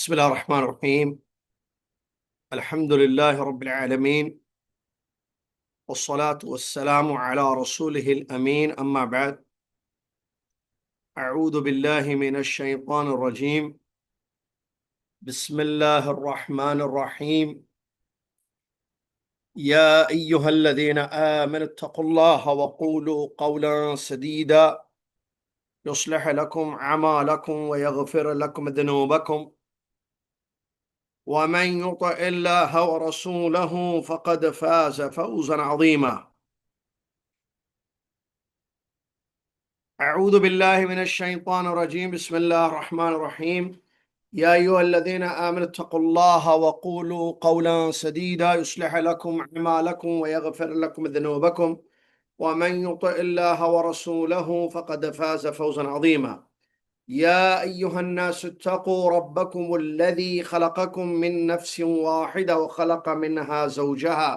بسم الله الرحمن الرحيم. الحمد لله رب العالمين، والصلاة والسلام على رسوله الأمين، أما بعد. أعوذ بالله من الشيطان الرجيم. بسم الله الرحمن الرحيم. يا أيها الذين آمنوا اتقوا الله وقولوا قولا سديدا يصلح لكم أعمالكم ويغفر لكم ذنوبكم، ومن يطع الله ورسوله فقد فاز فوزا عظيما. أعوذ بالله من الشيطان الرجيم. بسم الله الرحمن الرحيم. يا أيها الذين آمنوا اتقوا الله وقولوا قولا سديدا يصلح لكم أعمالكم ويغفر لكم ذنوبكم، ومن يطع الله ورسوله فقد فاز فوزا عظيما. يا أيها الناس اتقوا ربكم الذي خلقكم من نفس واحدة وخلق منها زوجها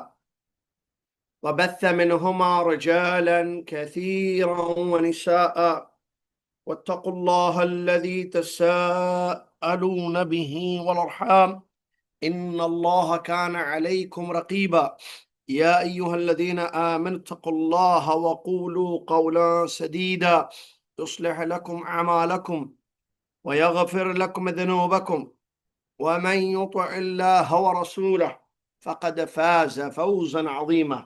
وبث منهما رجالا كثيرا ونساء، واتقوا الله الذي تساءلون به والأرحام إن الله كان عليكم رقيبا. يا أيها الذين آمنوا اتقوا الله وقولوا قولا سديدا يصلح لكم أعمالكم ويغفر لكم ذنوبكم، ومن يطع الله ورسوله فقد فاز فوزا عظيما.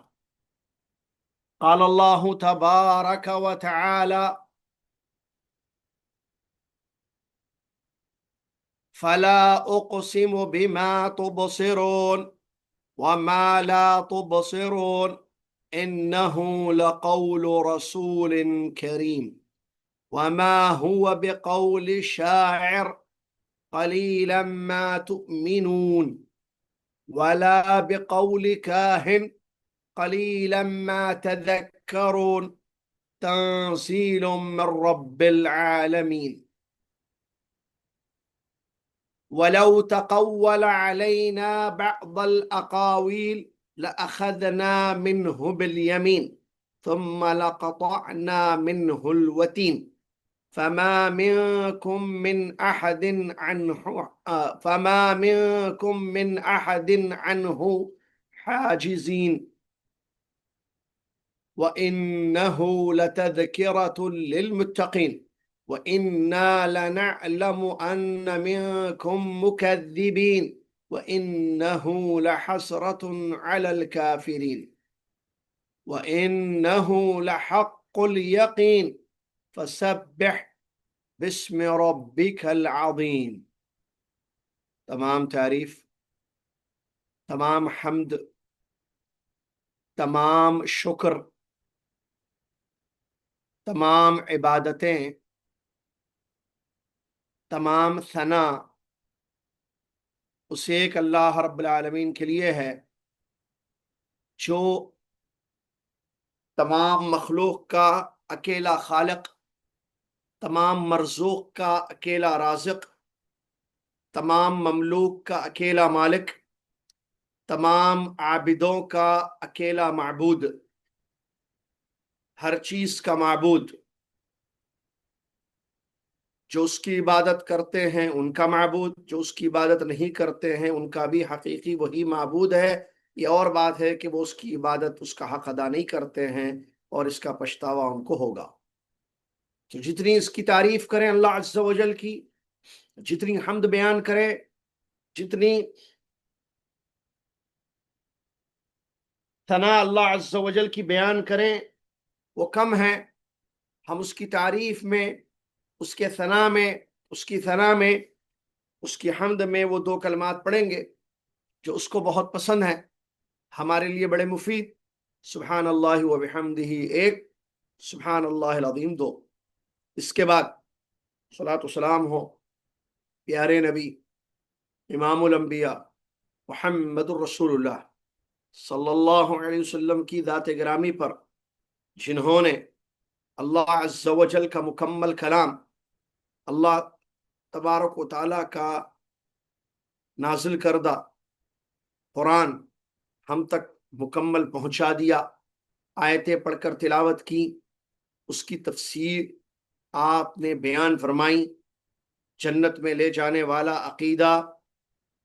قال الله تبارك وتعالى: فلا أقسم بما تبصرون وما لا تبصرون إنه لقول رسول كريم وما هو بقول شاعر قليلا ما تؤمنون ولا بقول كاهن قليلا ما تذكرون تنزيل من رب العالمين. ولو تقول علينا بعض الأقاويل لأخذنا منه باليمين ثم لقطعنا منه الوتين فما منكم من أحد عنه حاجزين وإنه لتذكرة للمتقين وإنا لنعلم أن منكم مكذبين وإنه لحسرة على الكافرين وإنه لحق اليقين فسبح باسم ربك العظيم. تمام تعریف، تمام حمد، تمام شکر، تمام عبادتیں، تمام ثنا اس ایک اللہ رب العالمین کے لیے ہے جو تمام مخلوق کا اکیلا خالق، تمام مرزوق کا اکیلا رازق، تمام مملوک کا اکیلا مالک، تمام عابدوں کا اکیلا معبود، ہر چیز کا معبود، جو اس کی عبادت کرتے ہیں ان کا معبود، جو اس کی عبادت نہیں کرتے ہیں ان کا بھی حقیقی وہی معبود ہے۔ یہ اور بات ہے کہ وہ اس کی عبادت، اس کا حق ادا نہیں کرتے ہیں اور اس کا پچھتاوا ان کو ہوگا۔ تو جتنی اس کی تعریف کریں اللہ عز و جل کی، جتنی حمد بیان کریں، جتنی ثنا اللہ عز و جل کی بیان کریں وہ کم ہے۔ ہم اس کی تعریف میں، اس کے ثنا میں، اس کی ثنا میں، اس کی حمد میں وہ دو کلمات پڑھیں گے جو اس کو بہت پسند ہیں، ہمارے لیے بڑے مفید۔ سبحان اللہ و بحمدہ ایک، سبحان اللہ العظیم دو۔ اس کے بعد صلاۃ و سلام ہو پیارے نبی امام الانبیاء محمد الرسول اللہ صلی اللہ علیہ وسلم کی ذات گرامی پر، جنہوں نے اللہ عز و جل کا مکمل کلام، اللہ تبارک و تعالیٰ کا نازل کردہ قرآن ہم تک مکمل پہنچا دیا، آیتیں پڑھ کر تلاوت کی، اس کی تفسیر آپ نے بیان فرمائی، جنت میں لے جانے والا عقیدہ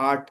8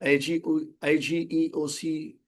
IGEOC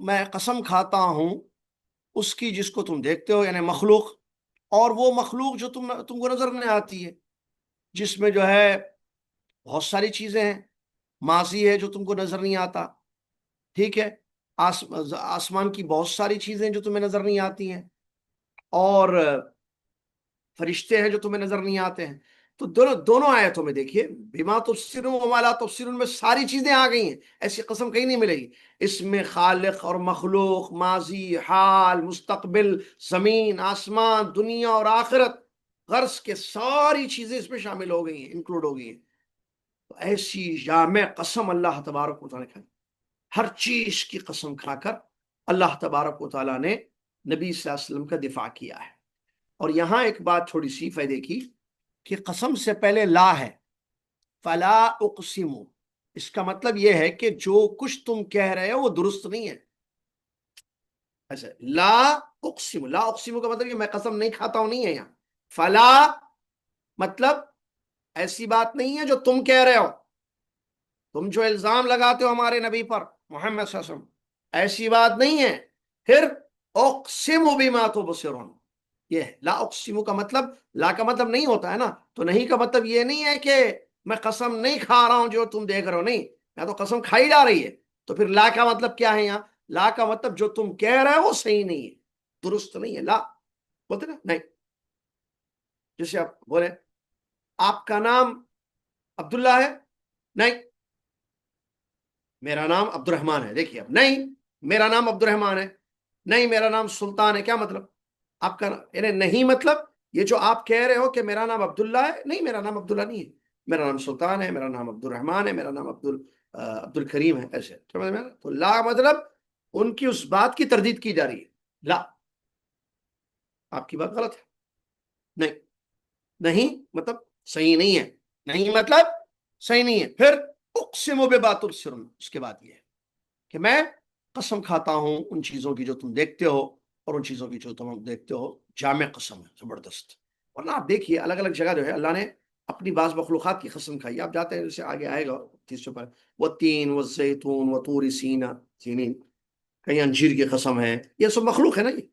میں قسم کھاتا ہوں اس کی جس کو تم دیکھتے ہو، یعنی مخلوق، اور وہ مخلوق جو تم کو نظر نہیں آتی ہے، جس میں جو ہے بہت ساری چیزیں ہیں، ماضی ہے جو تم کو نظر نہیں آتا، ٹھیک ہے، آسمان کی بہت ساری چیزیں جو تمہیں نظر نہیں آتی ہیں، اور فرشتے ہیں جو تمہیں نظر نہیں آتے ہیں۔ تو دونوں آیتوں میں دیکھیے، بما تبصرون وما لا تبصرون میں ساری چیزیں آ گئی ہیں، ایسی قسم کہیں نہیں ملے گی۔ اس میں خالق اور مخلوق، ماضی، حال، مستقبل، زمین، آسمان، دنیا اور آخرت، غرض کے ساری چیزیں اس میں شامل ہو گئی ہیں، انکلوڈ ہو گئی ہیں۔ تو ایسی جامع قسم اللہ تبارک و تعالیٰ نے کھائی، ہر چیز کی قسم کھا کر اللہ تبارک و تعالیٰ نے نبی صلی اللہ علیہ وسلم کا دفاع کیا ہے۔ اور یہاں ایک بات تھوڑی سی فائدے کی کہ قسم سے پہلے لا ہے، فلا اقسم، اس کا مطلب یہ ہے کہ جو کچھ تم کہہ رہے ہو وہ درست نہیں ہے۔ ایسے لا اقسم، لا اقسم کا مطلب یہ میں قسم نہیں کھاتا ہوں نہیں ہے یہاں۔ فلا مطلب ایسی بات نہیں ہے جو تم کہہ رہے ہو، تم جو الزام لگاتے ہو ہمارے نبی پر محمد صلی اللہ علیہ وسلم، ایسی بات نہیں ہے۔ پھر اقسم بما تبصرون، یہ لا اقسم کا مطلب، لا کا مطلب نہیں ہوتا ہے نا، تو نہیں کا مطلب یہ نہیں ہے کہ میں قسم نہیں کھا رہا ہوں جو تم دیکھ رہے ہو، نہیں، میں تو قسم کھائی جا رہی ہے۔ تو پھر لا کا مطلب کیا ہے یہاں؟ لا کا مطلب جو تم کہہ رہے ہو وہ صحیح نہیں ہے، درست نہیں ہے، لا بولتے نا نہیں۔ جیسے آپ بولے آپ کا نام عبداللہ ہے، نہیں میرا نام عبد الرحمان ہے، دیکھیے اب نہیں میرا نام عبد الرحمان ہے، نہیں میرا نام سلطان ہے، کیا مطلب؟ آپ کا یعنی نہیں مطلب یہ جو آپ کہہ رہے ہو کہ میرا نام عبداللہ ہے، نہیں میرا نام عبداللہ نہیں ہے، میرا نام سلطان ہے، میرا نام عبد الرحمان ہے، میرا نام عبد الکریم ہے، ایسے سمجھ میں؟ تو لا مطلب ان کی اس بات کی تردید کی جا رہی ہے، لا آپ کی بات غلط ہے، نہیں نہیں مطلب صحیح نہیں ہے، نہیں مطلب صحیح نہیں ہے۔ پھر اقسم ببات السرن، اس کے بعد یہ ہے کہ میں قسم کھاتا ہوں ان چیزوں کی جو تم دیکھتے ہو، اور ان چیزوں کی جو تم دیکھتے ہو جامع قسم ہے، زبردست۔ ورنہ آپ دیکھیے الگ الگ جگہ جو ہے اللہ نے اپنی بعض مخلوقات کی قسم کھائی، آپ جاتے ہیں جیسے آگے آئے گا تیسرے پر، والتین والزیتون وطور سینا سینین، کہیں انجیر کی قسم ہے، یہ سب مخلوق ہے نا، یہ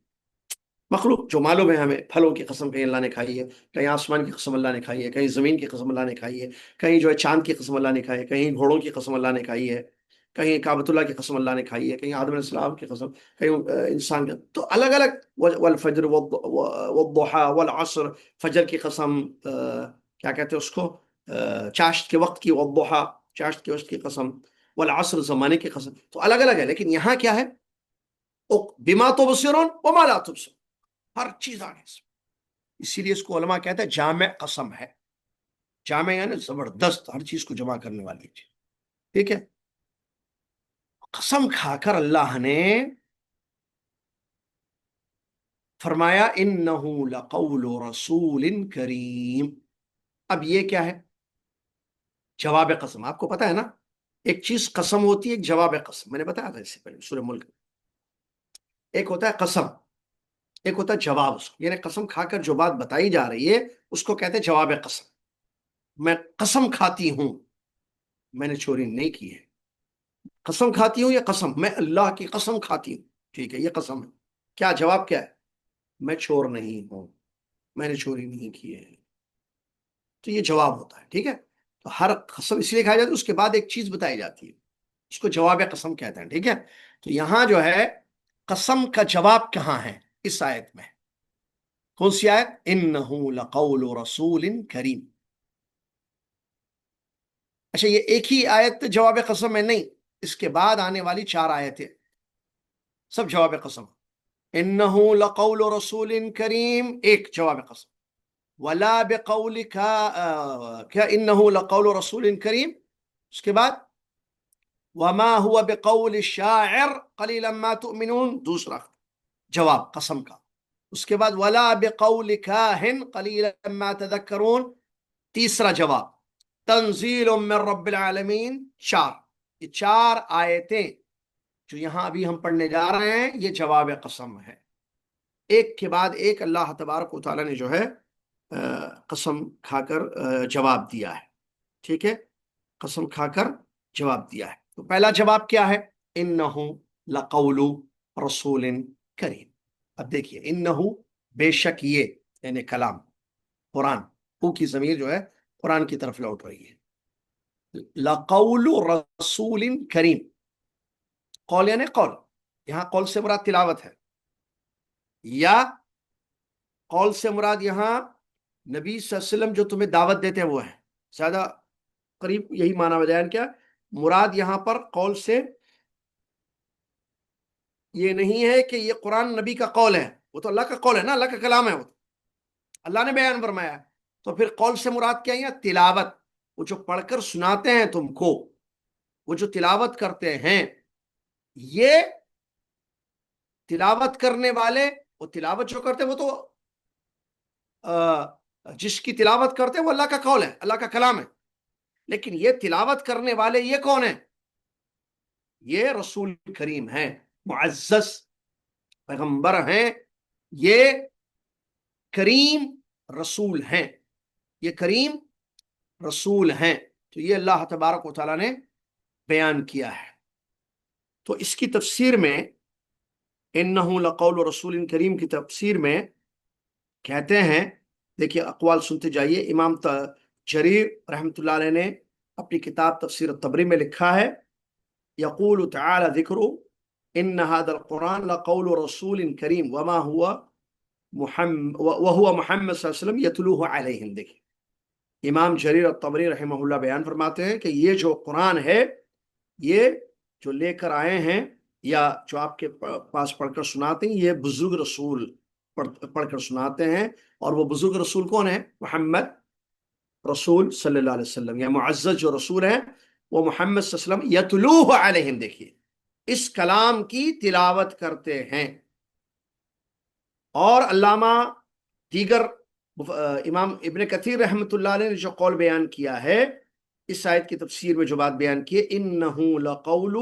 مخلوق جو معلوم ہے ہمیں، پھلوں کی قسم کہیں اللہ نے کھائی ہے، کہیں آسمان کی قسم اللہ نے کھائی ہے، کہیں زمین کی قسم اللہ نے کھائی ہے، کہیں جو ہے چاند کی قسم اللہ نے کھائی ہے، کہیں گھوڑوں کی قسم اللہ نے کھائی ہے، کہیں کعبۃ اللہ کی قسم اللہ نے کھائی ہے، کہیں آدم علیہ السلام کی قسم، کہیں انسان کی، تو الگ الگ، والفجر والضحى والعصر، فجر کی قسم، کیا کہتے ہیں اس کو، چاشت کے وقت کی، والضحى چاشت کے وقت کی قسم، والعصر زمانے کی قسم، تو الگ الگ ہے۔ لیکن یہاں کیا ہے؟ بما تبصرون وما لا تبصرون، ہر چیز آگے سے، اسی لیے اس کو علماء کہتے ہیں جامع قسم ہے، جامع یعنی زبردست، ہر چیز کو جمع کرنے والی چیز، ٹھیک ہے۔ قسم کھا کر اللہ نے فرمایا انہ لقول رسول کریم، اب یہ کیا ہے؟ جواب قسم، آپ کو پتا ہے نا ایک چیز قسم ہوتی ہے، ایک جواب قسم، میں نے بتایا تھا اس سے پہلے سورہ ملک، ایک ہوتا ہے قسم، ایک ہوتا ہے جواب، اس کو یعنی قسم کھا کر جو بات بتائی جا رہی ہے اس کو کہتے ہیں جواب قسم۔ میں قسم کھاتی ہوں، میں نے چوری نہیں کی ہے، قسم کھاتی ہوں، یہ قسم، میں اللہ کی قسم کھاتی ہوں، ٹھیک ہے، یہ قسم ہے۔ کیا جواب کیا ہے؟ میں چور نہیں ہوں، میں نے چوری نہیں کی ہے، تو یہ جواب ہوتا ہے، ٹھیک ہے۔ تو ہر قسم اس لیے کھائی جاتی ہے، اس کے بعد ایک چیز بتائی جاتی ہے، اس کو جواب قسم کہتے ہیں، ٹھیک ہے۔ تو یہاں جو ہے قسم کا جواب کہاں ہے اس آیت میں؟ کون سی آیت؟ انہ لقول رسول کریم۔ اچھا یہ ایک ہی آیت جواب قسم میں نہیں، اس کے بعد آنے والی 4 آیتیں سب جواب قسم، انہ لقول رسول کریم ایک جواب قسم، ولا بقول کیا انہ لقول رسول کریم، اس کے بعد وما هو بقول الشاعر قلیلا ما تؤمنون دوسرا جواب قسم کا، اس کے بعد ولا بقول کاہن قلیلا ما تذکرون تیسرا جواب، تنزیل من رب العالمین 4، یہ 4 آیتیں جو یہاں ابھی ہم پڑھنے جا رہے ہیں یہ جواب قسم ہے، ایک کے بعد ایک اللہ تبارک و تعالیٰ نے جو ہے قسم کھا کر جواب دیا ہے، ٹھیک ہے، قسم کھا کر جواب دیا ہے۔ تو پہلا جواب کیا ہے؟ انہو، لقول رسول کریم. اب دیکھیے انہو بے شک یہ یعنی کلام قرآن، او کی ضمیر جو ہے قرآن کی طرف لوٹ رہی ہے. لقول رسول کریم، قول یعنی قول، یہاں قول سے مراد تلاوت ہے، یا قول سے مراد یہاں نبی صلی اللہ علیہ وسلم جو تمہیں دعوت دیتے ہیں وہ ہے. زیادہ قریب یہی معنی بیان کیا. مراد یہاں پر قول سے یہ نہیں ہے کہ یہ قرآن نبی کا قول ہے، وہ تو اللہ کا قول ہے نا، اللہ کا کلام ہے، وہ اللہ نے بیان فرمایا. تو پھر قول سے مراد کیا ہے؟ تلاوت، وہ جو پڑھ کر سناتے ہیں تم کو، وہ جو تلاوت کرتے ہیں، یہ تلاوت کرنے والے، وہ تلاوت جو کرتے ہیں وہ تو جس کی تلاوت کرتے ہیں وہ اللہ کا قول ہے، اللہ کا کلام ہے. لیکن یہ تلاوت کرنے والے یہ کون ہیں؟ یہ رسول کریم ہیں، معزز پیغمبر ہیں، یہ کریم رسول ہیں، یہ کریم رسول ہیں. تو یہ اللہ تبارک و تعالیٰ نے بیان کیا ہے. تو اس کی تفسیر میں انہو لقول رسول کریم کی تفسیر میں کہتے ہیں، دیکھیے اقوال سنتے جائیے. امام جریر رحمۃ اللہ علیہ نے اپنی کتاب تفسیر الطبری میں لکھا ہے، یقول تعالی ذکر ان هذا القرآن لقول رسول کریم وما هو محمد وهو محمد صلی اللہ علیہ وسلم یتلوہ علیہم. دیکھیے امام جریر الطبری رحمہ اللہ بیان فرماتے ہیں کہ یہ جو قرآن ہے، یہ جو لے کر آئے ہیں یا جو آپ کے پاس پڑھ کر سناتے ہیں، یہ بزرگ رسول پڑھ کر سناتے ہیں. اور وہ بزرگ رسول کون ہے؟ محمد رسول صلی اللہ علیہ وسلم، یا معزز جو رسول ہیں وہ محمد صلی اللہ علیہ وسلم یتلوہ علیہم. دیکھیے اس کلام کی تلاوت کرتے ہیں. اور علامہ دیگر امام ابن کثیر رحمۃ اللہ علیہ نے جو قول بیان کیا ہے اس آیت کی تفسیر میں، جو بات بیان کی ہے انہو لقول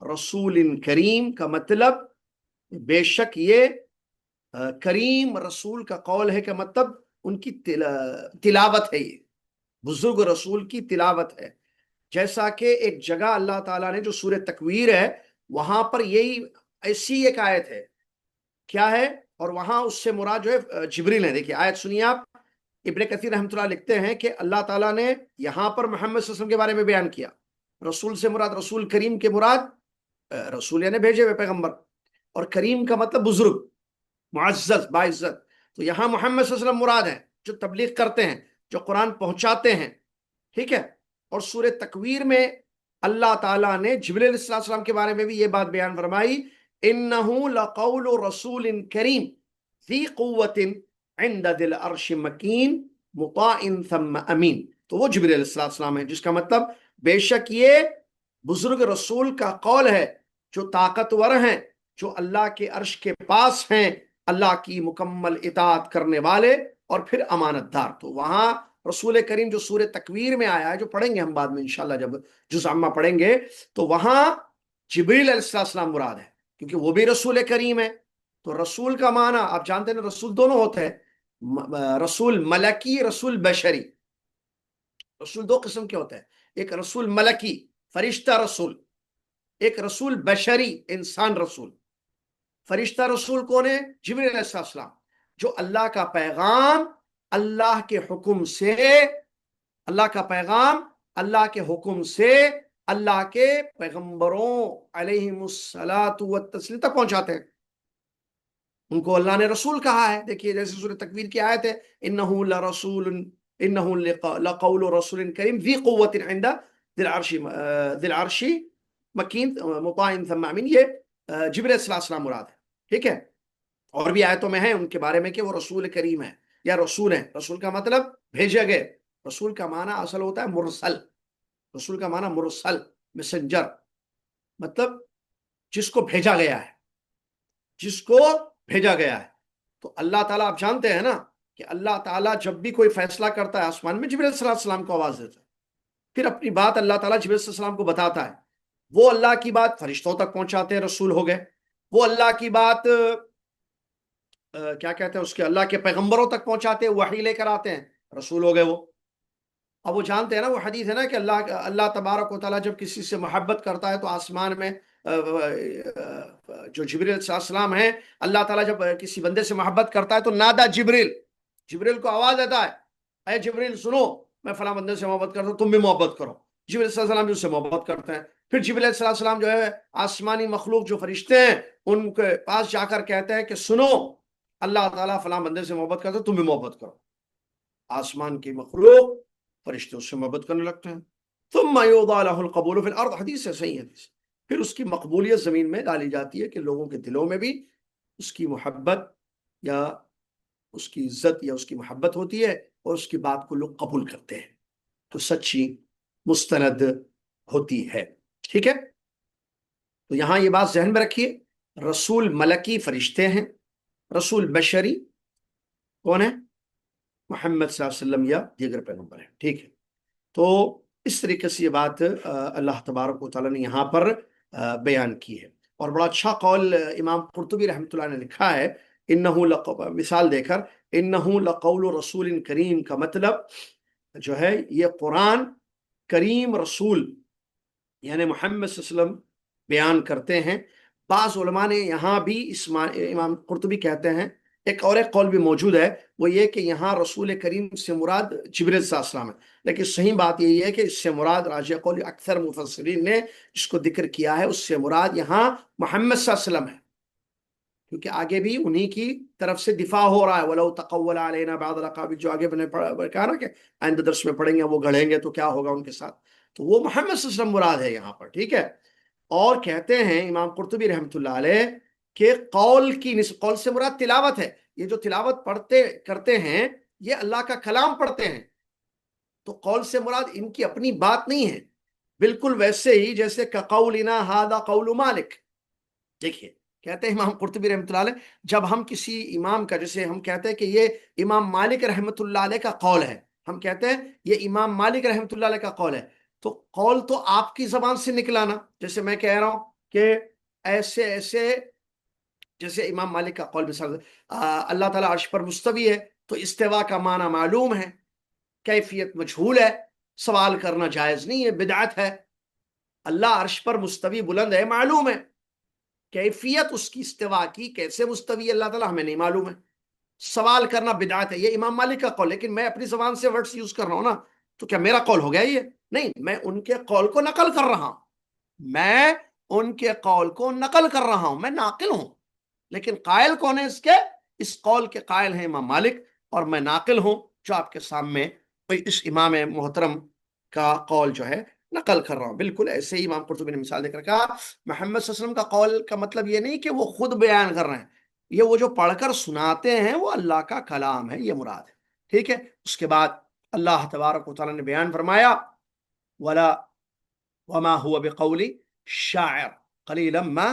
رسول کریم، کا مطلب بے شک یہ کریم رسول کا قول ہے، کہ مطلب ان کی تلاوت ہے، یہ بزرگ رسول کی تلاوت ہے. جیسا کہ ایک جگہ اللہ تعالیٰ نے جو سورہ تکویر ہے وہاں پر یہی ایسی ایک آیت ہے، کیا ہے؟ اور وہاں اس سے مراد جو ہے جبریل ہے. دیکھیے آیت سنیے آپ. ابن کثیر رحمۃ اللہ لکھتے ہیں کہ اللہ تعالیٰ نے یہاں پر محمد صلی اللہ علیہ وسلم کے بارے میں بیان کیا. رسول سے مراد، رسول کریم کے مراد رسول یعنی بھیجے ہوئے پیغمبر، اور کریم کا مطلب بزرگ، معزز، باعزت. تو یہاں محمد صلی اللہ علیہ وسلم مراد ہیں، جو تبلیغ کرتے ہیں، جو قرآن پہنچاتے ہیں. ٹھیک ہے. اور سورہ تکویر میں اللہ تعالیٰ نے جبریل علیہ السلام کے بارے میں بھی یہ بات بیان فرمائی، انہو لقول رسول کریم ذی قوت عند ذی العرش مکین مطاع ثم امین. تو وہ جبریل علیہ السلام ہے، جس کا مطلب بے شک یہ بزرگ رسول کا قول ہے، جو طاقتور ہیں، جو اللہ کے عرش کے پاس ہیں، اللہ کی مکمل اطاعت کرنے والے، اور پھر امانت دار. تو وہاں رسول کریم جو سورہ تکویر میں آیا ہے، جو پڑھیں گے ہم بعد میں انشاءاللہ جب جزء عامہ پڑھیں گے، تو وہاں جبریل علیہ السلام مراد ہے، کیونکہ وہ بھی رسول کریم ہے. تو رسول کا معنی آپ جانتے ہیں، رسول دونوں ہوتے ہیں، رسول ملکی، رسول بشری. رسول دو قسم کے ہوتے ہیں، ایک رسول ملکی فرشتہ رسول، ایک رسول بشری انسان رسول. فرشتہ رسول کون ہے؟ جبریل علیہ السلام، جو اللہ کا پیغام اللہ کے حکم سے، اللہ کا پیغام اللہ کے حکم سے اللہ کے پیغمبروں علیہم الصلاۃ والتسلیم تک پہنچاتے ہیں. ان کو اللہ نے رسول کہا ہے. دیکھیے جیسے سورہ تکویر کی آیت ہے، انہو لرسول انہو لقول رسول کریم ذی قوت عند ذی العرش مکین مطاع ثم امین. یہ جبریل علیہ السلام مراد ہے. ٹھیک ہے. اور بھی آیتوں میں ہے ان کے بارے میں کہ وہ رسول کریم ہے یا رسول ہیں. رسول کا مطلب بھیجے گئے. رسول کا معنی اصل ہوتا ہے مرسل. رسول کا معنی مرسل، میسنجر، مطلب جس کو بھیجا گیا ہے، جس کو بھیجا گیا ہے. تو اللہ تعالیٰ آپ جانتے ہیں نا کہ اللہ تعالیٰ جب بھی کوئی فیصلہ کرتا ہے آسمان میں، جبریل صلی اللہ علیہ وسلم کو آواز دیتا ہے، پھر اپنی بات اللہ تعالیٰ جبریل صلی اللہ علیہ وسلم کو بتاتا ہے. وہ اللہ کی بات فرشتوں تک پہنچاتے ہیں، رسول ہو گئے. وہ اللہ کی بات کیا کہتے ہیں اس کے، اللہ کے پیغمبروں تک پہنچاتے ہیں، وحی لے کر آتے ہیں، رسول ہو گئے وہ. اب وہ جانتے ہیں نا، وہ حدیث ہے نا کہ اللہ تبارک و تعالیٰ جب کسی سے محبت کرتا ہے تو آسمان میں جو جبریل علیہ السلام ہیں، اللہ تعالیٰ جب کسی بندے سے محبت کرتا ہے تو نادا جبریل، جبریل کو آواز دیتا ہے، اے جبریل سنو، میں فلاں بندے سے محبت کرتا ہوں، تم بھی محبت کرو۔ جبریل علیہ السلام بھی اس سے محبت کرتے ہیں۔ پھر جبریل علیہ السلام جو ہے آسمانی مخلوق جو فرشتے ہیں ان کے پاس جا کر کہتے ہیں کہ سنو، اللہ تعالیٰ فلاں بندے سے محبت کرتا ہے، تم بھی محبت کرو۔ آسمان کی مخلوق فرشتے اس سے محبت کرنے لگتے ہیں۔ ثم یوضع له القبول فی الارض، حدیث ہے، صحیح حدیث، پھر اس کی مقبولیت زمین میں ڈالی جاتی ہے کہ لوگوں کے دلوں میں بھی اس کی محبت یا اس کی عزت یا اس کی محبت ہوتی ہے، اور اس کی بات کو لوگ قبول کرتے ہیں، تو سچی مستند ہوتی ہے۔ ٹھیک ہے، تو یہاں یہ بات ذہن میں رکھیے، رسول ملکی فرشتے ہیں، رسول بشری کون ہے؟ محمد صلی اللہ علیہ وسلم یا دیگر پیغمبر ہیں۔ ٹھیک ہے، تو اس طریقے سے یہ بات اللہ تبارک و تعالیٰ نے یہاں پر بیان کی ہے۔ اور بڑا اچھا قول امام قرطبی رحمۃ اللہ نے لکھا ہے، مثال دے کر، انہو لقول رسول کریم کا مطلب جو ہے یہ قرآن کریم رسول یعنی محمد صلی اللہ علیہ وسلم بیان کرتے ہیں۔ بعض علماء نے یہاں بھی امام قرطبی کہتے ہیں ایک قول بھی موجود ہے، وہ یہ کہ یہاں رسول کریم سے مراد جبریل صلی اللہ علیہ وسلم ہے، لیکن صحیح بات یہی ہے کہ اس سے مراد راجح قول اکثر مفسرین نے جس کو ذکر کیا ہے، اس سے مراد یہاں محمد صلی اللہ علیہ وسلم ہے، کیونکہ آگے بھی انہی کی طرف سے دفاع ہو رہا ہے۔ وَلَوْ تَقَوَّلَ عَلَيْنَا بَعْضَ الْأَقَاوِيلِ، جو آگے میں نے کہا نا کہ آئندہ درس میں پڑھیں گے، وہ گڑھیں گے تو کیا ہوگا ان کے ساتھ، تو وہ محمد صلی اللہ علیہ وسلم مراد ہے یہاں پر۔ ٹھیک ہے، اور کہتے ہیں امام قرطبی رحمۃ اللہ علیہ کہ قول سے مراد تلاوت ہے، یہ جو تلاوت کرتے ہیں یہ اللہ کا کلام پڑھتے ہیں، تو قول سے مراد ان کی اپنی بات نہیں ہے، بالکل ویسے ہی جیسے کَقَوْلِنَا هَذَا قَوْلُ مالک۔ دیکھیے کہتے ہیں امام قرطبی رحمۃ اللہ علیہ، جب ہم کسی امام کا، جیسے ہم کہتے ہیں کہ یہ امام مالک رحمۃ اللہ علیہ کا قول ہے، ہم کہتے ہیں یہ امام مالک رحمۃ اللہ علیہ کا قول ہے، تو قول تو آپ کی زبان سے نکلانا، جیسے میں کہہ رہا ہوں کہ ایسے ایسے، جیسے امام مالک کا قول مثال اللہ تعالیٰ عرش پر مستوی ہے، تو استوا کا معنی معلوم ہے، کیفیت مجہول ہے، سوال کرنا جائز نہیں ہے، بدعت ہے۔ اللہ عرش پر مستوی بلند ہے معلوم ہے، کیفیت اس کی استوا کی کیسے مستوی اللہ تعالیٰ ہمیں نہیں معلوم ہے، سوال کرنا بدعت ہے۔ یہ امام مالک کا قول، لیکن میں اپنی زبان سے ورڈز یوز کر رہا ہوں نا، تو کیا میرا قول ہو گیا یہ؟ نہیں، میں ان کے قول کو نقل کر رہا ہوں، میں ان کے قول کو نقل کر رہا ہوں، میں ناقل ہوں، لیکن قائل کون ہے اس قول کے قائل ہیں امام مالک، اور میں ناقل ہوں جو آپ کے سامنے اس امام محترم کا قول جو ہے نقل کر رہا ہوں۔ بالکل ایسے ہی امام قرطبی نے مثال دے کر کہا محمد صلی اللہ علیہ وسلم کا قول کا مطلب یہ نہیں کہ وہ خود بیان کر رہے ہیں، یہ وہ جو پڑھ کر سناتے ہیں وہ اللہ کا کلام ہے، یہ مراد ہے۔ ٹھیک ہے، اس کے بعد اللہ تبارک و تعالیٰ نے بیان فرمایا وما هو بقول شاعر قليلا ما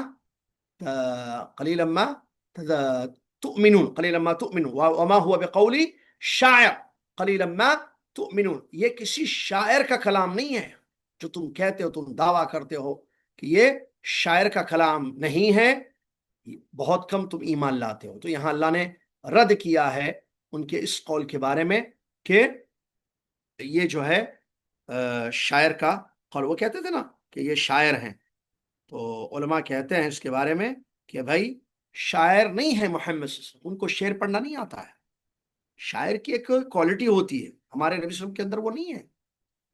تؤمنون وما هو بقول شاعر قليلا ما تؤمنون، یہ کسی شاعر کا کلام نہیں ہے جو تم کہتے ہو، تم دعویٰ کرتے ہو کہ یہ شاعر کا کلام نہیں ہے، بہت کم تم ایمان لاتے ہو۔ تو یہاں اللہ نے رد کیا ہے ان کے اس قول کے بارے میں کہ یہ جو ہے شاعر کا قول، وہ کہتے تھے نا کہ یہ شاعر ہیں، تو علماء کہتے ہیں اس کے بارے میں کہ بھائی شاعر نہیں ہے محمد صلی اللہ علیہ وسلم، ان کو شعر پڑھنا نہیں آتا ہے، شاعر کی ایک کوالٹی ہوتی ہے، ہمارے نبی صلی اللہ علیہ وسلم کے اندر وہ نہیں ہے۔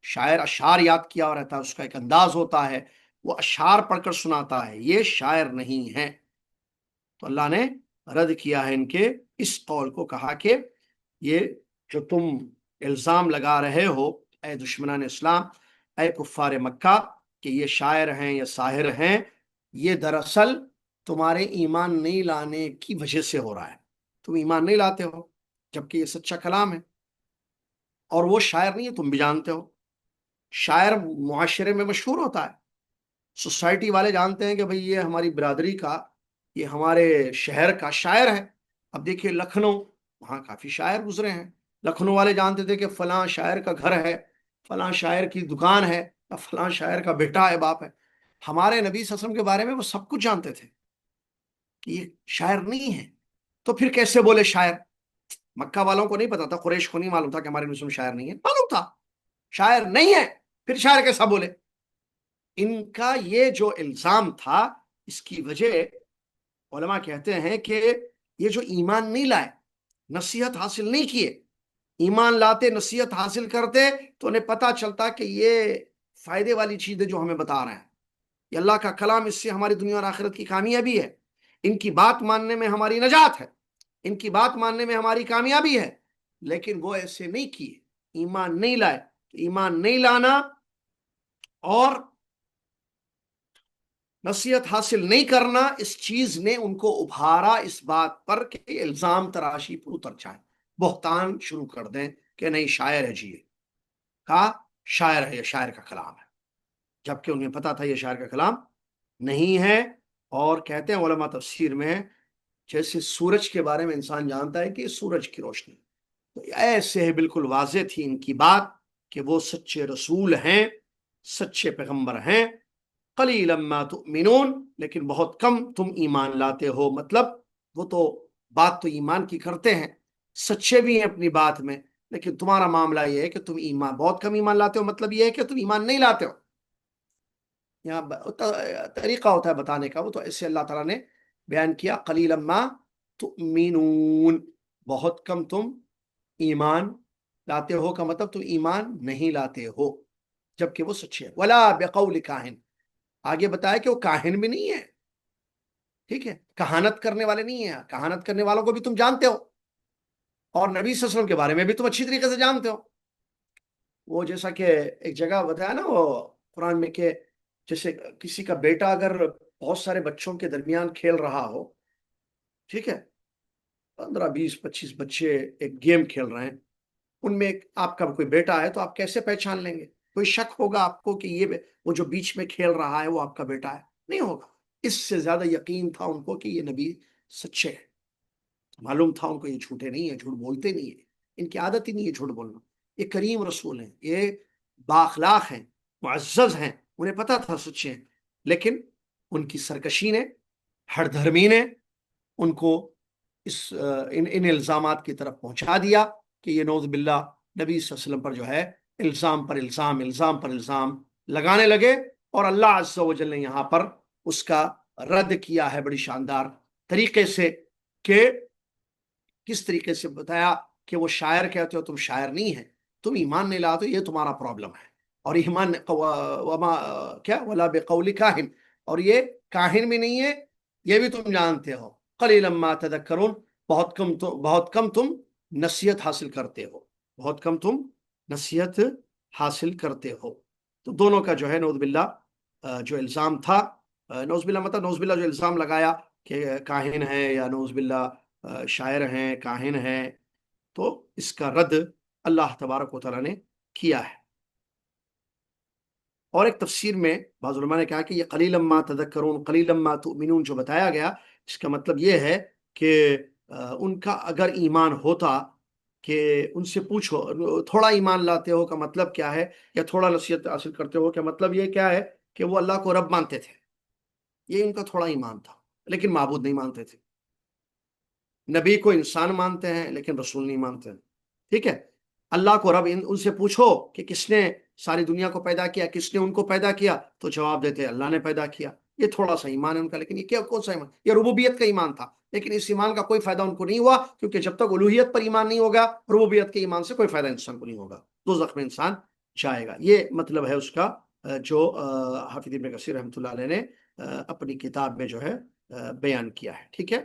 شاعر اشعار یاد کیا رہتا ہے، اس کا ایک انداز ہوتا ہے، وہ اشعار پڑھ کر سناتا ہے، یہ شاعر نہیں ہے۔ تو اللہ نے رد کیا ہے ان کے اس قول کو، کہا کہ یہ جو تم الزام لگا رہے ہو اے دشمنان اسلام، اے کفار مکہ، کہ یہ شاعر ہیں یا ساحر ہیں، یہ دراصل تمہارے ایمان نہیں لانے کی وجہ سے ہو رہا ہے، تم ایمان نہیں لاتے ہو جبکہ یہ سچا کلام ہے، اور وہ شاعر نہیں ہے، تم بھی جانتے ہو، شاعر معاشرے میں مشہور ہوتا ہے، سوسائٹی والے جانتے ہیں کہ بھئی یہ ہماری برادری کا، یہ ہمارے شہر کا شاعر ہے۔ اب دیکھیے لکھنؤ، وہاں کافی شاعر گزرے ہیں، لکھنؤ والے جانتے تھے کہ فلاں شاعر کا گھر ہے، فلاں شاعر کی دکان ہے، یا فلاں شاعر کا بیٹا ہے، باپ ہے۔ ہمارے نبی صلی اللہ علیہ وسلم کے بارے میں وہ سب کچھ جانتے تھے کہ یہ شاعر نہیں ہے، تو پھر کیسے بولے شاعر؟ مکہ والوں کو نہیں پتا تھا، قریش کو نہیں معلوم تھا کہ ہمارے نبی صلی اللہ علیہ وسلم شاعر نہیں ہے، معلوم تھا شاعر نہیں ہے، پھر شاعر کیسا بولے؟ ان کا یہ جو الزام تھا، اس کی وجہ علماء کہتے ہیں کہ یہ جو ایمان نہیں لائے، نصیحت حاصل نہیں کیے، ایمان لاتے نصیحت حاصل کرتے تو انہیں پتا چلتا کہ یہ فائدے والی چیزیں جو ہمیں بتا رہے ہیں، یہ اللہ کا کلام، اس سے ہماری دنیا اور آخرت کی کامیابی ہے، ان کی بات ماننے میں ہماری نجات ہے، ان کی بات ماننے میں ہماری کامیابی ہے. لیکن وہ ایسے نہیں کیے، ایمان نہیں لائے. ایمان نہیں لانا اور نصیحت حاصل نہیں کرنا، اس چیز نے ان کو ابھارا اس بات پر کہ الزام تراشی پر اتر جائیں، بہتان شروع کر دیں کہ نہیں شاعر ہے جی، کہا شاعر ہے، یہ شاعر کا کلام ہے، جبکہ انہیں پتا تھا یہ شاعر کا کلام نہیں ہے. اور کہتے ہیں علماء تفسیر میں، جیسے سورج کے بارے میں انسان جانتا ہے کہ سورج کی روشنی، تو ایسے بالکل واضح تھی ان کی بات کہ وہ سچے رسول ہیں، سچے پیغمبر ہیں. قلیلا ما تؤمنون، لیکن بہت کم تم ایمان لاتے ہو. مطلب وہ تو بات تو ایمان کی کرتے ہیں، سچے بھی ہیں اپنی بات میں، لیکن تمہارا معاملہ یہ ہے کہ تم ایمان بہت کم ایمان لاتے ہو. مطلب یہ ہے کہ تم ایمان نہیں لاتے ہو. یہاں طریقہ ہوتا ہے بتانے کا، وہ تو ایسے اللہ تعالیٰ نے بیان کیا، قلیلا ما تؤمنون، بہت کم تم ایمان لاتے ہو کا مطلب تم ایمان نہیں لاتے ہو، جبکہ وہ سچے ہیں. ولا بقول کاہن، آگے بتایا کہ وہ کاہن بھی نہیں ہے، ٹھیک ہے، کہانت کرنے والے نہیں ہیں. کہانت کرنے والوں کو بھی تم جانتے ہو، اور نبی صلی اللہ علیہ وسلم کے بارے میں بھی تم اچھی طریقے سے جانتے ہو. وہ جیسا کہ ایک جگہ بتایا نا وہ قرآن میں کہ جیسے کسی کا بیٹا اگر بہت سارے بچوں کے درمیان کھیل رہا ہو، ٹھیک ہے، 15 20 25 بچے ایک گیم کھیل رہے ہیں، ان میں ایک آپ کا کوئی بیٹا ہے، تو آپ کیسے پہچان لیں گے؟ کوئی شک ہوگا آپ کو کہ یہ وہ جو بیچ میں کھیل رہا ہے وہ آپ کا بیٹا ہے؟ نہیں ہوگا. اس سے زیادہ یقین تھا ان کو کہ یہ نبی سچے ہیں. معلوم تھا ان کو یہ جھوٹے نہیں ہیں، جھوٹ بولتے نہیں ہیں، ان کی عادت ہی نہیں ہے جھوٹ بولنا. یہ کریم رسول ہیں، یہ بااخلاق ہیں، معزز ہیں، انہیں پتا تھا سچے ہیں. لیکن ان کی سرکشی نے، ہر دھرمی نے ان کو ان الزامات کی طرف پہنچا دیا کہ یہ نعوذ باللہ نبی صلی اللہ علیہ وسلم پر جو ہے الزام پر الزام، الزام پر الزام لگانے لگے. اور اللہ عز و جل نے یہاں پر اس کا رد کیا ہے بڑی شاندار طریقے سے، کہ کس طریقے سے بتایا کہ وہ شاعر کہتے ہو، تم شاعر نہیں ہے، تم ایمان نہیں لاتے، یہ تمہارا پرابلم ہے. اور ایمان کیا ولا بقول کاہن، اور یہ کاہن بھی نہیں ہے، یہ بھی تم جانتے ہو. قلیلا ما تذکرون، بہت کم تم نصیحت حاصل کرتے ہو، بہت کم تم نصیحت حاصل کرتے ہو. تو دونوں کا جو ہے نعوذ باللہ جو الزام تھا، نعوذ باللہ مطلب نعوذ باللہ جو الزام لگایا کہ کاہن ہے یا نعوذ باللہ شاعر ہیں، کاہن ہیں، تو اس کا رد اللہ تبارک و تعالیٰ نے کیا ہے. اور ایک تفسیر میں بعض علماء نے کہا کہ یہ قلیلا ما تذکرون، قلیلا ما تؤمنون جو بتایا گیا، اس کا مطلب یہ ہے کہ ان کا اگر ایمان ہوتا، کہ ان سے پوچھو تھوڑا ایمان لاتے ہو کا مطلب کیا ہے، یا تھوڑا نصیحت حاصل کرتے ہو کا مطلب یہ کیا ہے کہ وہ اللہ کو رب مانتے تھے، یہ ان کا تھوڑا ایمان تھا، لیکن معبود نہیں مانتے تھے. نبی کو انسان مانتے ہیں لیکن رسول نہیں مانتے ہیں، ٹھیک ہے. اللہ کو رب، ان سے پوچھو کہ کس نے ساری دنیا کو پیدا کیا، کس نے ان کو پیدا کیا، تو جواب دیتے اللہ نے پیدا کیا. یہ تھوڑا سا ایمان ہے ان کا، لیکن یہ کون سا ایمان؟ یہ ربوبیت کا ایمان تھا، لیکن اس ایمان کا کوئی فائدہ ان کو نہیں ہوا، کیونکہ جب تک الوہیت پر ایمان نہیں ہوگا، ربوبیت کے ایمان سے کوئی فائدہ انسان کو نہیں ہوگا، دوزخ میں انسان جائے گا. یہ مطلب ہے اس کا جو حافظ ابن کثیر رحمۃ اللہ علیہ نے اپنی کتاب میں جو ہے بیان کیا ہے، ٹھیک ہے.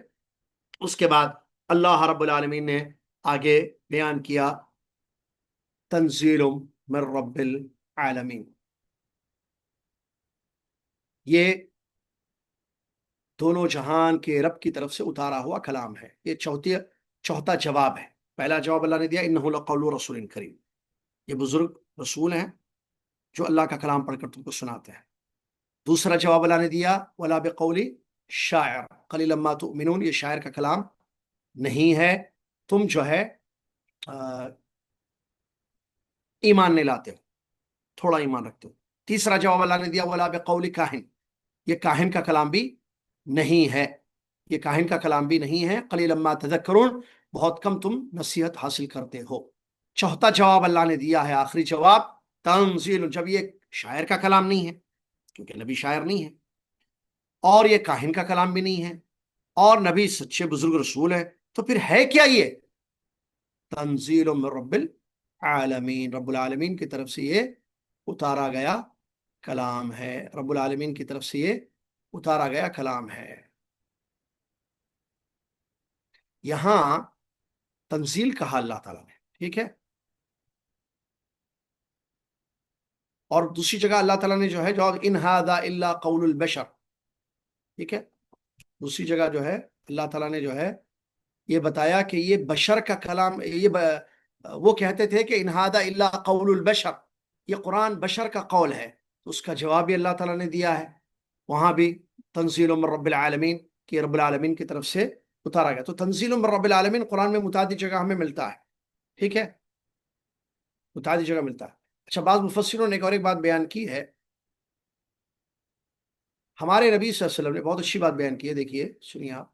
اس کے بعد اللہ رب العالمین نے آگے بیان کیا تنزیل من رب العالمین، یہ دونوں جہان کے رب کی طرف سے اتارا ہوا کلام ہے. یہ چوتھا جواب ہے. پہلا جواب اللہ نے دیا انہ لقول رسول کریم، یہ بزرگ رسول ہیں جو اللہ کا کلام پڑھ کر تم کو سناتے ہیں. دوسرا جواب اللہ نے دیا ولا بقول شاعر، قلیلا ما تؤمنون، یہ شاعر کا کلام نہیں ہے، تم جو ہے ایمان نہیں لاتے ہو، تھوڑا ایمان رکھتے ہو. تیسرا جواب اللہ نے دیا ولا بقول کاہن، یہ کاہن کا کلام بھی نہیں ہے، یہ کاہن کا کلام بھی نہیں ہے. قلیلا ما تذکرون، بہت کم تم نصیحت حاصل کرتے ہو. چوتھا جواب اللہ نے دیا ہے، آخری جواب تنزیل، جب یہ شاعر کا کلام نہیں ہے، کیونکہ نبی شاعر نہیں ہے اور یہ کاہن کا کلام بھی نہیں ہے اور نبی سچے بزرگ رسول ہے، تو پھر ہے کیا یہ؟ تنزیل من رب العالمین، رب العالمین کی طرف سے یہ اتارا گیا کلام ہے، رب العالمین کی طرف سے یہ اتارا گیا کلام ہے۔ یہاں تنزیل کہا اللہ تعالیٰ نے، ٹھیک ہے، اور دوسری جگہ اللہ تعالیٰ نے جو ہے جو ان ھذا الا قول البشر، ٹھیک ہے، دوسری جگہ جو ہے اللہ تعالیٰ نے جو ہے یہ بتایا کہ یہ بشر کا کلام، وہ کہتے تھے کہ ان ھذا الا قول البشر، یہ قرآن بشر کا قول ہے، تو اس کا جواب بھی اللہ تعالیٰ نے دیا ہے وہاں بھی، تنزیل من رب العالمین، کہ رب العالمین کی طرف سے اتارا گیا۔ تو تنزیل من رب العالمین قرآن میں متعدد جگہ ہمیں ملتا ہے، ٹھیک ہے، متعدد جگہ ملتا ہے۔ اچھا، بعض مفسروں نے ایک بات بیان کی ہے، ہمارے نبی صلی اللہ علیہ وسلم نے بہت اچھی بات بیان کی ہے، دیکھیے سنیے آپ،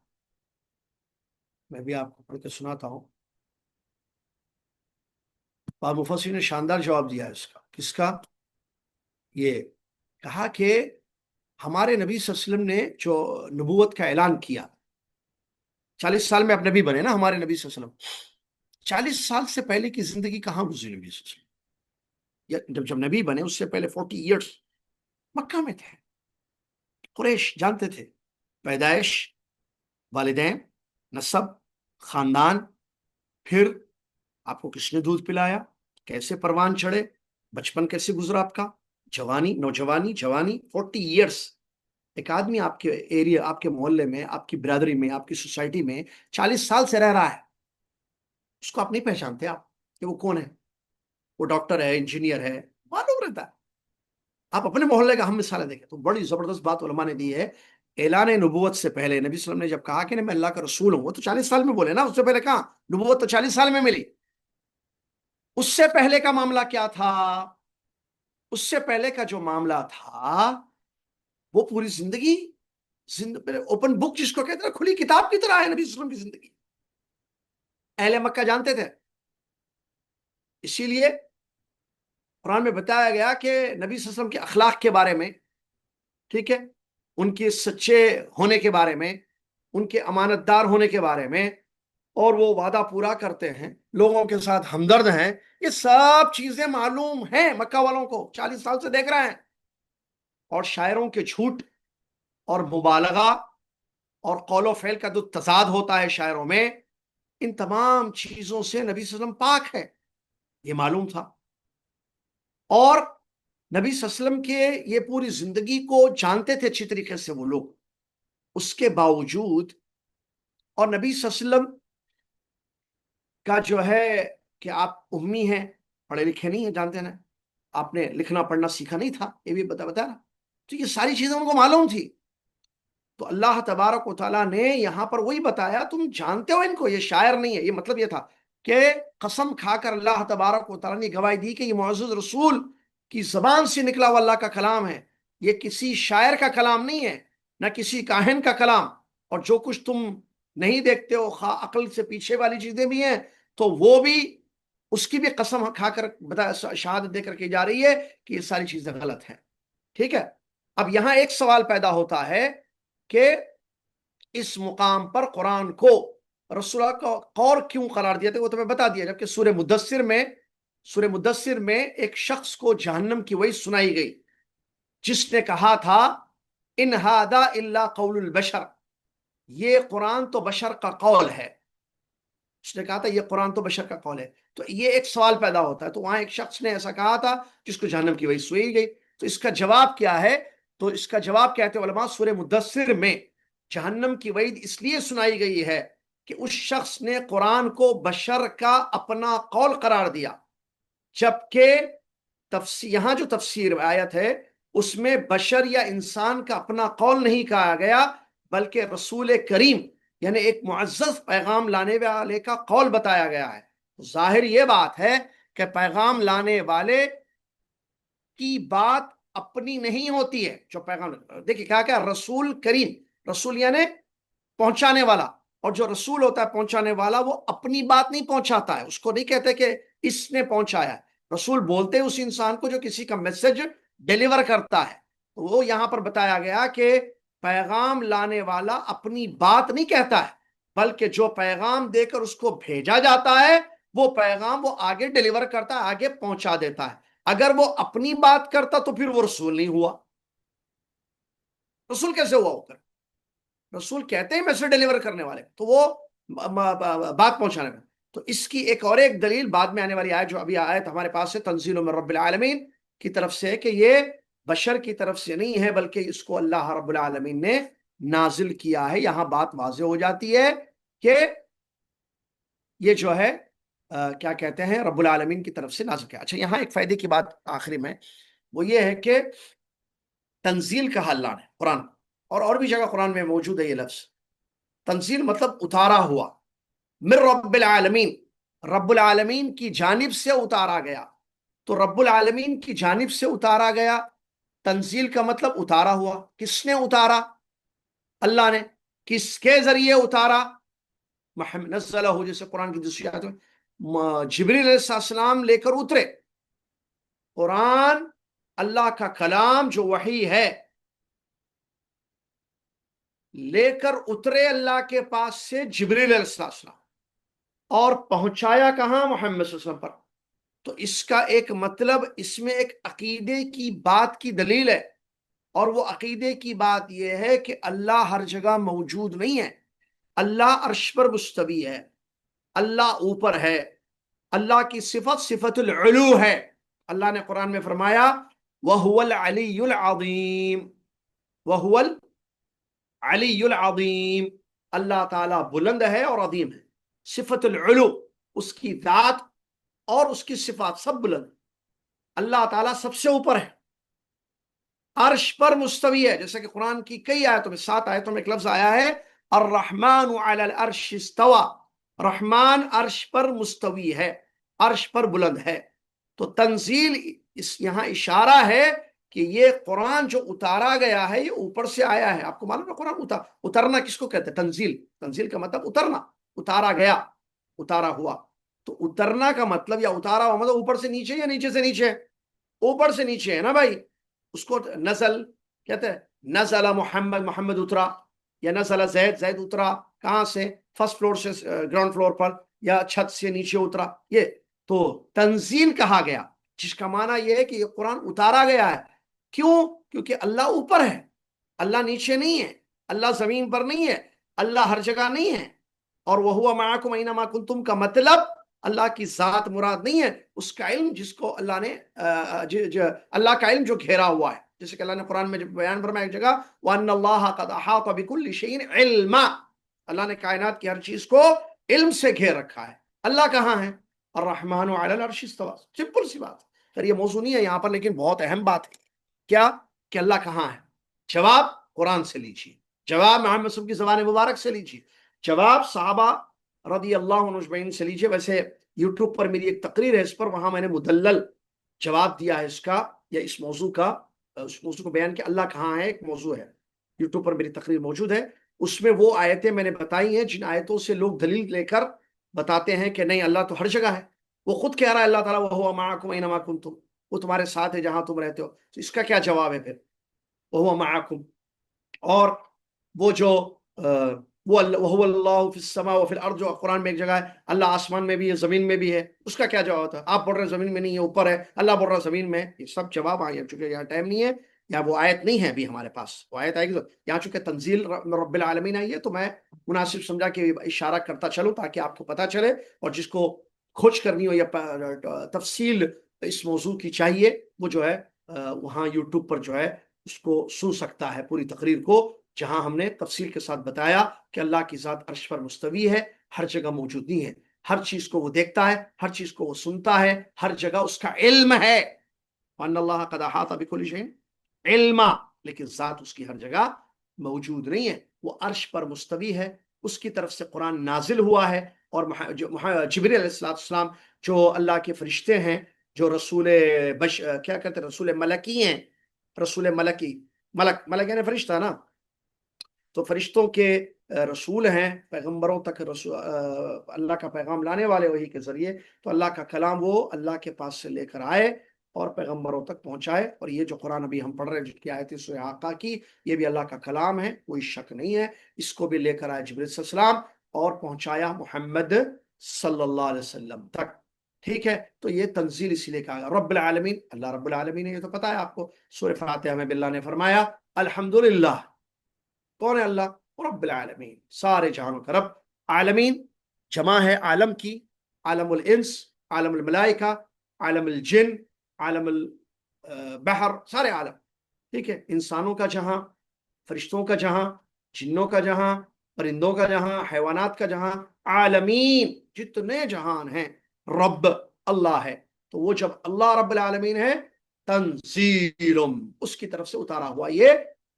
میں بھی آپ کو پڑھ کے سناتا ہوں۔ بعض مفسرین نے شاندار جواب دیا ہے اس کا، کس کا؟ یہ کہا کہ ہمارے نبی صلی اللہ علیہ وسلم نے جو نبوت کا اعلان کیا، 40 سال میں اب نبی بنے نا ہمارے نبی صلی اللہ علیہ وسلم، 40 سال سے پہلے کی زندگی کہاں گزری نبی صلی اللہ علیہ وسلم؟ جب نبی بنے اس سے پہلے 40 ایئرس مکہ میں تھے، قریش جانتے تھے، پیدائش، والدین، نسب، خاندان، پھر آپ کو کس نے دودھ پلایا، کیسے پروان چڑھے، بچپن کیسے گزرا آپ کا، جوانی، نوجوانی، جوانی، 40 ایئرس ایک آدمی آپ کے ایریا، آپ کے محلے میں، آپ کی برادری میں، آپ کی سوسائٹی میں 40 سال سے رہ رہا ہے، اس کو آپ نہیں پہچانتے آپ کہ وہ کون ہے، وہ ڈاکٹر ہے، انجینئر ہے، معلوم رہتا ہے۔ آپ اپنے محلے کا ہم مثالیں دیکھیں تو بڑی زبردست بات علماء نے دی ہے، اعلان نبوت سے پہلے نبی صلی اللہ علیہ وسلم نے جب کہا کہ میں اللہ کا رسول ہوں، وہ تو 40 سال میں بولے نا، اس سے پہلے کہاں؟ نبوت تو 40 سال میں ملی۔ اس سے پہلے کا معاملہ کیا تھا؟ اس سے پہلے کا جو معاملہ تھا وہ پوری زندگی اوپن بک جس کو کہتے ہیں، کھلی کتاب کی طرح ہے نبی صلی اللہ علیہ وسلم کی زندگی، اہل مکہ جانتے تھے۔ اسی لیے قرآن میں بتایا گیا کہ نبی صلی اللہ علیہ وسلم کے اخلاق کے بارے میں، ٹھیک ہے، ان کے سچے ہونے کے بارے میں، ان کے امانت دار ہونے کے بارے میں، اور وہ وعدہ پورا کرتے ہیں، لوگوں کے ساتھ ہمدرد ہیں، یہ سب چیزیں معلوم ہیں مکہ والوں کو، 40 سال سے دیکھ رہے ہیں۔ اور شاعروں کے جھوٹ اور مبالغہ اور قول و فعل کا جو تضاد ہوتا ہے شاعروں میں، ان تمام چیزوں سے نبی صلی اللہ علیہ وسلم پاک ہے، یہ معلوم تھا۔ اور نبی صلی اللہ علیہ وسلم کے یہ پوری زندگی کو جانتے تھے اچھی طریقے سے وہ لوگ، اس کے باوجود، اور نبی صلی اللہ علیہ وسلم کا جو ہے کہ آپ امی ہیں، پڑھے لکھے نہیں ہیں، جانتے ہیں، آپ نے لکھنا پڑھنا سیکھا نہیں تھا، یہ بھی بتا نا، تو یہ ساری چیزیں ان کو معلوم تھی۔ تو اللہ تبارک و تعالیٰ نے یہاں پر وہی بتایا، تم جانتے ہو ان کو، یہ شاعر نہیں ہے، یہ مطلب یہ تھا کہ قسم کھا کر اللہ تبارک و تعالیٰ نے گواہی دی کہ یہ معزز رسول کی زبان سے نکلا ہوا اللہ کا کلام ہے، یہ کسی شاعر کا کلام نہیں ہے، نہ کسی کاہن کا کلام، اور جو کچھ تم نہیں دیکھتے ہو، خواہ عقل سے پیچھے والی چیزیں بھی ہیں، تو وہ بھی، اس کی بھی قسم کھا کر شہادت دے کر کی جا رہی ہے کہ یہ ساری چیزیں غلط ہیں، ٹھیک ہے۔ اب یہاں ایک سوال پیدا ہوتا ہے کہ اس مقام پر قرآن کو رسول اللہ کا قول کیوں قرار دیا تھا، وہ تمہیں بتا دیا، جبکہ سورہ مدثر میں ایک شخص کو جہنم کی وہی سنائی گئی جس نے کہا تھا ان ھذا الا قول البشر، یہ قرآن تو بشر کا قول ہے، اس نے کہا تھا یہ قرآن تو بشر کا قول ہے۔ تو یہ ایک سوال پیدا ہوتا ہے، تو وہاں ایک شخص نے ایسا کہا تھا جس کو جہنم کی وحی سنائی گئی، تو اس کا جواب کیا ہے؟ تو اس کا جواب کہتے ہیں علماء، سورہ مدثر میں جہنم کی وعید اس لیے سنائی گئی ہے کہ اس شخص نے قرآن کو بشر کا اپنا قول قرار دیا، جبکہ یہاں جو تفسیر آیت ہے اس میں بشر یا انسان کا اپنا قول نہیں کہا گیا، بلکہ رسول کریم یعنی ایک معزز پیغام لانے والے کا قول بتایا گیا ہے۔ ظاہر یہ بات ہے کہ پیغام لانے والے کی بات اپنی نہیں ہوتی ہے، جو پیغام، دیکھیں کیا رسول کریم، رسول یعنی پہنچانے والا، اور جو رسول ہوتا ہے پہنچانے والا، وہ اپنی بات نہیں پہنچاتا ہے، اس کو نہیں کہتے کہ اس نے پہنچایا ہے، رسول بولتے ہیں اس انسان کو جو کسی کا میسج ڈیلیور کرتا ہے، تو وہ یہاں پر بتایا گیا کہ پیغام لانے والا اپنی بات نہیں کہتا ہے، بلکہ جو پیغام دے کر اس کو بھیجا جاتا ہے وہ پیغام وہ آگے ڈیلیور کرتا ہے، آگے پہنچا دیتا ہے۔ اگر وہ اپنی بات کرتا تو پھر وہ رسول نہیں ہوا۔ رسول کیسے ہوا ہو کر؟ رسول کہتے ہیں میسج ڈیلیور کرنے والے، تو وہ بات پہنچانے میں۔ تو اس کی ایک اور ایک دلیل بعد میں آنے والی آیت، جو ابھی آیت ہمارے پاس ہے، تنزیل من رب العالمین کی طرف سے، کہ یہ بشر کی طرف سے نہیں ہے بلکہ اس کو اللہ رب العالمین نے نازل کیا ہے۔ یہاں بات واضح ہو جاتی ہے کہ یہ جو ہے کیا کہتے ہیں، رب العالمین کی طرف سے نازل کیا۔ اچھا، یہاں ایک فائدے کی بات آخری میں، وہ یہ ہے کہ تنزیل کا اللہ نے قرآن، اور بھی جگہ قرآن میں موجود ہے یہ لفظ تنزیل، مطلب اتارا ہوا، من رب العالمین، رب العالمین کی جانب سے اتارا گیا۔ تو رب العالمین کی جانب سے اتارا گیا، تنزیل کا مطلب اتارا ہوا۔ کس نے اتارا؟ اللہ نے۔ کس کے ذریعے اتارا؟ محمد نزلہ، جیسے قرآن کی دوسری آیت میں جبریل علیہ السلام لے کر اترے۔ قرآن اللہ کا کلام جو وحی ہے، لے کر اترے اللہ کے پاس سے جبریل علیہ السلام، اور پہنچایا کہاں؟ محمد صلی اللہ علیہ وسلم پر۔ تو اس کا ایک مطلب، اس میں ایک عقیدے کی بات کی دلیل ہے، اور وہ عقیدے کی بات یہ ہے کہ اللہ ہر جگہ موجود نہیں ہے، اللہ عرش پر مستوی ہے، اللہ اوپر ہے، اللہ کی صفت صفت العلو ہے۔ اللہ نے قرآن میں فرمایا وَهُوَ الْعَلِيُّ الْعَظِيمُ، وَهُوَ الْعَلِيُّ الْعَظِيمُ، اللہ تعالیٰ بلند ہے اور عظیم ہے۔ صفت العلو، اس کی ذات اور اس کی صفات سب بلند، اللہ تعالیٰ سب سے اوپر ہے، عرش پر مستوی ہے۔ جیسے کہ قرآن کی کئی آیتوں میں، 7 آیتوں میں ایک لفظ آیا ہے الرحمن علی العرش استوى، رحمان عرش پر مستوی ہے، عرش پر بلند ہے۔ تو تنزیل یہاں اشارہ ہے کہ یہ قرآن جو اتارا گیا ہے یہ اوپر سے آیا ہے۔ آپ کو معلوم ہے قرآن اترنا کس کو کہتے ہیں؟ تنزیل۔ تنزیل کا مطلب اترنا، اتارا گیا، اتارا ہوا۔ تو اترنا کا مطلب، یا اتارا ہوا مطلب اوپر سے نیچے یا نیچے سے نیچے؟ اوپر سے نیچے ہے نا بھائی۔ اس کو نزل کہتے ہیں، نزل محمد، محمد اترا، یا نزل زید، زید اترا کہاں سے؟ فرسٹ فلور سے گراؤنڈ فلور پر، یا چھت سے نیچے اترا۔ یہ تو تنزیل کہا گیا، جس کا معنی یہ ہے کہ یہ قرآن اتارا گیا ہے۔ کیوں؟ کیونکہ اللہ اوپر ہے، اللہ نیچے نہیں ہے، اللہ زمین پر نہیں ہے، اللہ ہر جگہ نہیں ہے۔ اور وَهُوَ مَعَكُمْ أَيْنَمَا كُنْتُمْ کا مطلب اللہ کی ذات مراد نہیں ہے، اس کا علم جس کو اللہ نے اللہ کا علم جو گھیرا ہوا ہے، جیسے کہ اللہ نے قرآن میں جب بیان فرمایا ایک جگہ وَأَنَّ اللَّهَ قَدْ أَحَاطَ بِكُلِّ شَيْءٍ عِلْمًا، اللہ نے کائنات کی ہر چیز کو علم سے گھیر رکھا ہے۔ اللہ کہاں ہے؟ الرحمن علی العرش استوى، سمپل سی بات۔ پھر یہ موضوع نہیں ہے یہاں پر، لیکن بہت اہم بات ہے۔ کیا کہ اللہ کہاں ہے؟ جواب قرآن سے لیجیے، جواب محمد صلی اللہ علیہ وسلم کی زبان مبارک سے لیجیے، جواب صحابہ رضی اللہ عنہ اجمعین سے لیجیے۔ ویسے یوٹیوب پر میری ایک تقریر ہے اس پر، وہاں میں نے مدلل جواب دیا ہے اس کا، یا اس موضوع کا، اس موضوع کو بیان کیا اللہ کہاں ہے، ایک موضوع ہے، یوٹیوب پر میری تقریر موجود ہے۔ اس میں وہ آیتیں میں نے بتائی ہیں جن آیتوں سے لوگ دلیل لے کر بتاتے ہیں کہ نہیں اللہ تو ہر جگہ ہے۔ وہ خود کہہ رہا ہے اللہ تعالیٰ وَهُوَ مَعَكُمْ أَيْنَمَا كُنْتُمْ، وہ تمہارے ساتھ ہے جہاں تم رہتے ہو۔ تو اس کا کیا جواب ہے پھر؟ وَهُوَ مَعَكُمْ، اور وہ جو وَهُوَ اللَّهُ فِي السَّمَاءِ وَفِي الْأَرْضِ، جو قرآن میں ایک جگہ ہے اللہ آسمان میں بھی ہے زمین میں بھی ہے، اس کا کیا جواب ہوتا ہے؟ آپ بول رہے ہیں زمین میں نہیں ہے اوپر ہے، اللہ بول رہا ہے زمین میں ہے۔ یہ سب جواب آئے، چونکہ یہاں ٹائم نہیں ہے، یا وہ آیت نہیں ہے ابھی ہمارے پاس، وہ آیت آئے گی یہاں، چونکہ تنزیل رب العالمین آئی ہے تو میں مناسب سمجھا کہ اشارہ کرتا چلوں تاکہ آپ کو پتہ چلے، اور جس کو کھوج کرنی ہو یا تفصیل اس موضوع کی چاہیے وہ جو ہے وہاں یوٹیوب پر جو ہے اس کو سن سکتا ہے پوری تقریر کو، جہاں ہم نے تفصیل کے ساتھ بتایا کہ اللہ کی ذات عرش پر مستوی ہے، ہر جگہ موجود نہیں ہے، ہر چیز کو وہ دیکھتا ہے، ہر چیز کو وہ سنتا ہے، ہر جگہ اس کا علم ہے۔ وَأَنَّ اللَّهَ قَدْ أَحَاطَ بِكُلِّ شَيْءٍ علما، لیکن ذات اس کی ہر جگہ موجود نہیں ہے، وہ عرش پر مستوی ہے، اس کی طرف سے قرآن نازل ہوا ہے۔ اور جبریل علیہ السلام جو اللہ کے فرشتے ہیں، جو رسول کیا کہتے ہیں، رسول ملکی ہیں، رسول ملکی، ملک یعنی فرشتہ نا، تو فرشتوں کے رسول ہیں، پیغمبروں تک رسول اللہ کا پیغام لانے والے وہی کے ذریعے، تو اللہ کا کلام وہ اللہ کے پاس سے لے کر آئے، اور پیغمبروں تک پہنچائے. اور یہ جو قرآن ابھی ہم پڑھ رہے ہیں جس کی آیت سورہ حاقہ کی، یہ بھی اللہ کا کلام ہے، کوئی شک نہیں ہے. اس کو بھی لے کر آئے جبریل صلی اللہ علیہ وسلم اور پہنچایا محمد صلی اللہ علیہ وسلم تک. ٹھیک ہے، تو یہ تنزیل اسی لیے کہا گیا رب العالمین. اللہ رب العالمین ہے، یہ تو پتا ہے آپ کو. سورہ فاتحہ میں اللہ نے فرمایا الحمدللہ. کون ہے اللہ؟ رب العالمین، سارے جہانوں کا رب. عالمین جمع ہے عالم کی، عالم الانس، عالم الملائکہ، عالم الجن، عالم البحر، سارے عالم. ٹھیک ہے، انسانوں کا جہاں، فرشتوں کا جہاں، جنوں کا جہاں، پرندوں کا جہاں، حیوانات کا جہاں، عالمین جتنے جہان ہیں، رب اللہ ہے. تو وہ جب اللہ رب العالمین ہے، تنزیل اس کی طرف سے اتارا ہوا یہ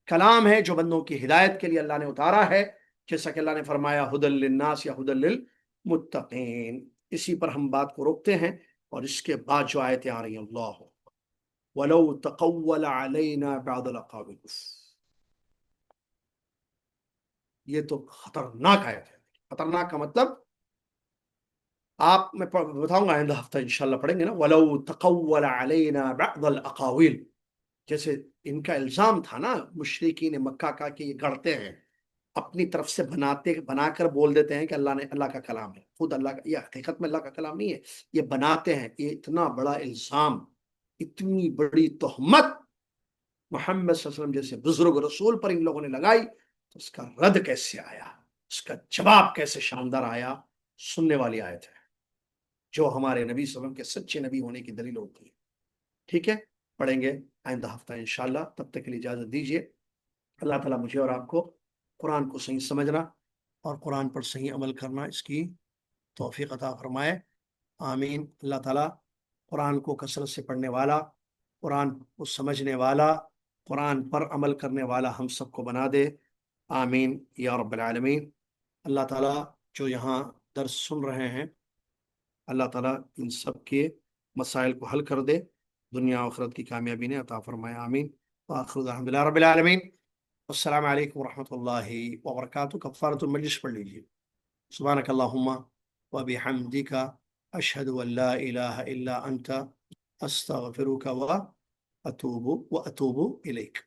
کلام ہے جو بندوں کی ہدایت کے لیے اللہ نے اتارا ہے. جیسا کہ اللہ نے فرمایا ہدی للناس یا ہدی للمتقین. اسی پر ہم بات کو روکتے ہیں اور اس کے بعد جو آیتیں آ رہی ہیں، اللہ وَلَوْ تَقَوَّلَ عَلَيْنَا بَعْضَ الْأَقَاوِيلِ، یہ تو خطرناک آیت ہے. خطرناک کا مطلب آپ میں بتاؤں گا، آئندہ ہفتہ انشاءاللہ پڑھیں گے نا. وَلَوْ تَقَوَّلَ عَلَيْنَا بَعْضَ الْأَقَاوِيلِ، جیسے ان کا الزام تھا نا مشرکین مکہ کا کہ یہ گڑھتے ہیں، اپنی طرف سے بنا کر بول دیتے ہیں کہ اللہ کا کلام ہے. خود اللہ کا، یہ حقیقت میں اللہ کا کلام نہیں ہے، یہ بناتے ہیں. یہ اتنا بڑا الزام، اتنی بڑی تہمت محمد صلی اللہ علیہ وسلم جیسے بزرگ رسول پر ان لوگوں نے لگائی، تو اس کا رد کیسے آیا، اس کا جواب کیسے شاندار آیا. سننے والی آیت ہے جو ہمارے نبی صلی اللہ علیہ وسلم کے سچے نبی ہونے کی دلیل ہوتی ہے. ٹھیک ہے، پڑھیں گے آئندہ ہفتہ انشاءاللہ. تب تک کے لیے اجازت دیجیے. اللہ تعالیٰ مجھے اور آپ کو قرآن کو صحیح سمجھنا اور قرآن پر صحیح عمل کرنا اس کی توفیق عطا فرمائے. آمین. اللہ تعالیٰ قرآن کو کثرت سے پڑھنے والا، قرآن کو سمجھنے والا، قرآن پر عمل کرنے والا ہم سب کو بنا دے. آمین یا رب العالمین. اللہ تعالیٰ جو یہاں درس سن رہے ہیں، اللہ تعالیٰ ان سب کے مسائل کو حل کر دے، دنیا و آخرت کی کامیابی نے عطا فرمائے. آمین. وآخر الحمدللہ رب العالمین. السلام علیکم ورحمۃ اللہ وبرکاتہ. کفارۃ المجلس پڑھ لیجیے. سبحانک اللہم وبحمدک اشہد ان لا الہ الا انت استغفرک واتوب الیک.